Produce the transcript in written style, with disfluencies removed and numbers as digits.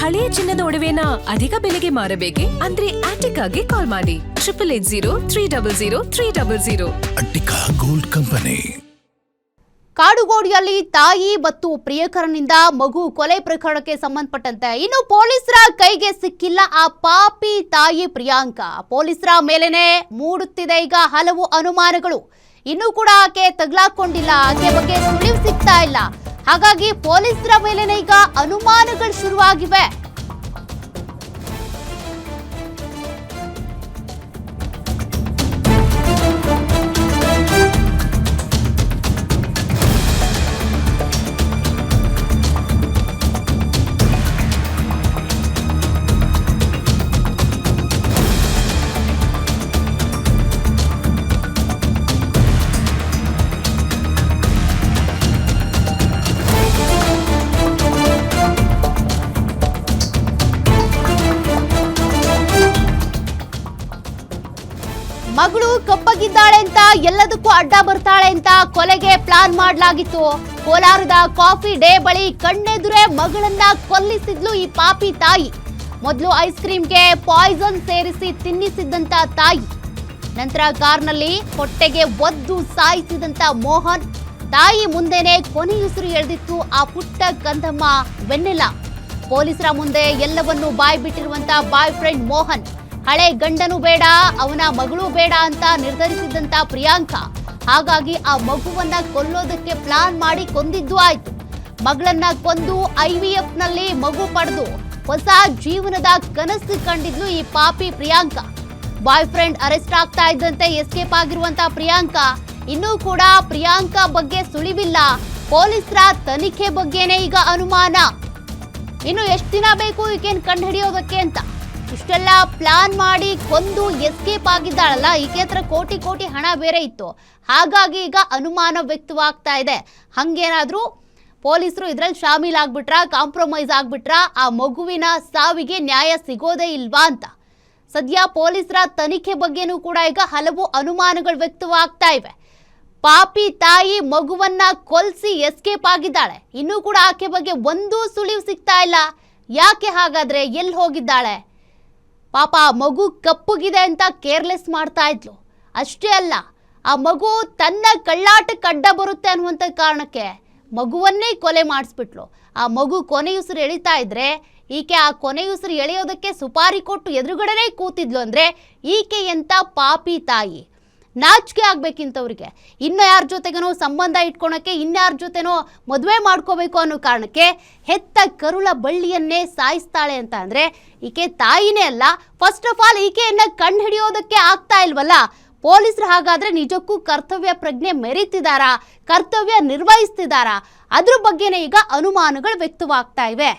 ಹಳೆಯ ಚಿನ್ನದ ಒಡವೆನ ಅಧಿಕ ಬೆಲೆಗೆ ಮಾರಬೇಕೆ? ಅಂದ್ರೆ ಆಟಿಕಾಗೆ ಕಾಲ್ ಮಾಡಿ 8880300300. Attica gold company. ಕಾಡುಗೋಡಿಯಲ್ಲಿ ತಾಯಿ ಮತ್ತು ಪ್ರಿಯಕರನಿಂದ ಮಗು ಕೊಲೆ ಪ್ರಕರಣಕ್ಕೆ ಸಂಬಂಧಪಟ್ಟಂತೆ ಇನ್ನು ಪೊಲೀಸರ ಕೈಗೆ ಸಿಕ್ಕಿಲ್ಲ ಆ ಪಾಪಿ ತಾಯಿ ಪ್ರಿಯಾಂಕಾ. ಪೊಲೀಸರ ಮೇಲೇನೆ ಮೂಡುತ್ತಿದೆ ಈಗ ಹಲವು ಅನುಮಾನಗಳು. ಇನ್ನೂ ಕೂಡ ಆಕೆ ತಗ್ಲಾಕೊಂಡಿಲ್ಲ, ಆಕೆ ಬಗ್ಗೆ ಸುಳಿವು ಸಿಗ್ತಾ ಇಲ್ಲ. ಹಾಗಾಗಿ ಪೊಲೀಸರ ಮೇಲೇನೆ ಈಗ ಅನುಮಾನಗಳು ಶುರುವಾಗಿವೆ. ಮಗಳು ಕಪ್ಪಗಿದ್ದಾಳೆ ಅಂತ ಎಲ್ಲದಕ್ಕೂ ಅಡ್ಡ ಬರ್ತಾಳೆ ಅಂತ ಕೊಲೆಗೆ ಪ್ಲಾನ್ ಮಾಡಲಾಗಿತ್ತು. ಕೋಲಾರದ ಕಾಫಿ ಡೇ ಬಳಿ ಕಣ್ಣೆದುರೇ ಮಗಳನ್ನ ಕೊಲ್ಲಿಸಿದ್ಲು ಈ ಪಾಪಿ ತಾಯಿ. ಮೊದಲು ಐಸ್ ಕ್ರೀಮ್ಗೆ ಪಾಯ್ಸನ್ ಸೇರಿಸಿ ತಿನ್ನಿಸಿದ್ದಂತ ತಾಯಿ, ನಂತರ ಕಾರ್ನಲ್ಲಿ ಹೊಟ್ಟೆಗೆ ಒದ್ದು ಸಾಯಿಸಿದಂತ ಮೋಹನ್, ತಾಯಿ ಮುಂದೆನೆ ಕೊನೆಯುಸಿರು ಎಳೆದಿತ್ತು ಆ ಪುಟ್ಟ ಕಂದಮ್ಮ ವೆನ್ನೆಲ್ಲ. ಪೊಲೀಸರ ಮುಂದೆ ಎಲ್ಲವನ್ನೂ ಬಾಯ್ ಬಿಟ್ಟಿರುವಂತ ಬಾಯ್ ಫ್ರೆಂಡ್ ಮೋಹನ್, ಹಳೆ ಗಂಡನೂ ಬೇಡ, ಅವನ ಮಗಳು ಬೇಡ ಅಂತ ನಿರ್ಧರಿಸಿದಂತ ಪ್ರಿಯಾಂಕಾ, ಹಾಗಾಗಿ ಆ ಮಗುವನ್ನ ಕೊಲ್ಲೋದಕ್ಕೆ ಪ್ಲಾನ್ ಮಾಡಿ ಕೊಂದಿದ್ದು ಆಯ್ತು. ಮಗಳನ್ನ ಕೊಂದು IVF ನಲ್ಲಿ ಮಗು ಪಡೆದು ಹೊಸ ಜೀವನದ ಕನಸು ಕಂಡಿದ್ಲು ಈ ಪಾಪಿ ಪ್ರಿಯಾಂಕಾ. ಬಾಯ್ ಫ್ರೆಂಡ್ ಅರೆಸ್ಟ್ ಆಗ್ತಾ ಇದ್ದಂತೆ ಎಸ್ಕೇಪ್ ಆಗಿರುವಂತ ಪ್ರಿಯಾಂಕಾ, ಇನ್ನೂ ಕೂಡ ಪ್ರಿಯಾಂಕಾ ಬಗ್ಗೆ ಸುಳಿವಿಲ್ಲ. ಪೊಲೀಸರ ತನಿಖೆ ಬಗ್ಗೆನೇ ಈಗ ಅನುಮಾನ. ಇನ್ನು ಎಷ್ಟು ದಿನ ಬೇಕು ಈಗೇನು ಕಂಡು ಹಿಡಿಯೋದಕ್ಕೆ ಅಂತ. ಇಷ್ಟೆಲ್ಲ ಪ್ಲಾನ್ ಮಾಡಿ ಕೊಂದು ಎಸ್ಕೇಪ್ ಆಗಿದ್ದಾಳಲ್ಲ, ಈಕೆ ಹತ್ರ ಕೋಟಿ ಕೋಟಿ ಹಣ ಬೇರೆ ಇತ್ತು. ಹಾಗಾಗಿ ಈಗ ಅನುಮಾನ ವ್ಯಕ್ತವಾಗ್ತಾ ಇದೆ. ಹಂಗೇನಾದ್ರೂ ಪೊಲೀಸರು ಇದ್ರಲ್ಲಿ ಶಾಮೀಲಾಗ್ಬಿಟ್ರಾ, ಕಾಂಪ್ರಮೈಸ್ ಆಗ್ಬಿಟ್ರಾ, ಆ ಮಗುವಿನ ಸಾವಿಗೆ ನ್ಯಾಯ ಸಿಗೋದೇ ಇಲ್ವಾ ಅಂತ. ಸದ್ಯ ಪೊಲೀಸರ ತನಿಖೆ ಬಗ್ಗೆನೂ ಕೂಡ ಈಗ ಹಲವು ಅನುಮಾನಗಳು ವ್ಯಕ್ತವಾಗ್ತಾ ಇವೆ. ಪಾಪಿ ತಾಯಿ ಮಗುವನ್ನ ಕೊಲ್ಸಿ ಎಸ್ಕೇಪ್ ಆಗಿದ್ದಾಳೆ, ಇನ್ನೂ ಕೂಡ ಆಕೆ ಬಗ್ಗೆ ಒಂದೂ ಸುಳಿವು ಸಿಗ್ತಾ ಇಲ್ಲ. ಯಾಕೆ ಹಾಗಾದ್ರೆ, ಎಲ್ಲಿ ಹೋಗಿದ್ದಾಳೆ? ಪಾಪ ಆ ಮಗು ಕಪ್ಪುಗಿದೆ ಅಂತ ಕೇರ್ಲೆಸ್ ಮಾಡ್ತಾ ಇದ್ಲು. ಅಷ್ಟೇ ಅಲ್ಲ, ಆ ಮಗು ತನ್ನ ಕಳ್ಳಾಟಕ್ಕೆ ಅಡ್ಡ ಬರುತ್ತೆ ಅನ್ನುವಂಥ ಕಾರಣಕ್ಕೆ ಮಗುವನ್ನೇ ಕೊಲೆ ಮಾಡಿಸ್ಬಿಟ್ಲು. ಆ ಮಗು ಕೊನೆಯುಸಿರು ಎಳಿತಾ ಇದ್ರೆ ಈಕೆ ಆ ಕೊನೆಯುಸಿರು ಎಳೆಯೋದಕ್ಕೆ ಸುಪಾರಿ ಕೊಟ್ಟು ಎದುರುಗಡೆನೇ ಕೂತಿದ್ಲು ಅಂದ್ರೆ ಈಕೆ ಎಂತ ಪಾಪಿ ತಾಯಿ. ನಾಚಿಕೆ ಆಗ್ಬೇಕಿಂತವ್ರಿಗೆ. ಇನ್ನು ಯಾರ ಜೊತೆಗೇನೋ ಸಂಬಂಧ ಇಟ್ಕೊಳಕ್ಕೆ, ಇನ್ಯಾರ ಜೊತೆನೋ ಮದುವೆ ಮಾಡ್ಕೋಬೇಕು ಅನ್ನೋ ಕಾರಣಕ್ಕೆ ಹೆತ್ತ ಕರುಳ ಬಳ್ಳಿಯನ್ನೇ ಸಾಯಿಸ್ತಾಳೆ ಅಂತ ಅಂದ್ರೆ ಈಕೆ ತಾಯಿನೇ ಅಲ್ಲ. ಫಸ್ಟ್ ಆಫ್ ಆಲ್ ಈಕೆಯನ್ನ ಕಂಡು ಹಿಡಿಯೋದಕ್ಕೆ ಆಗ್ತಾ ಇಲ್ವಲ್ಲ. ಪೊಲೀಸರು ಹಾಗಾದ್ರೆ ನಿಜಕ್ಕೂ ಕರ್ತವ್ಯ ಪ್ರಜ್ಞೆ ಮೆರೀತಿದಾರಾ, ಕರ್ತವ್ಯ ನಿರ್ವಹಿಸ್ತಿದಾರಾ? ಅದ್ರ ಬಗ್ಗೆನೇ ಈಗ ಅನುಮಾನಗಳು ವ್ಯಕ್ತವಾಗ್ತಾ ಇವೆ.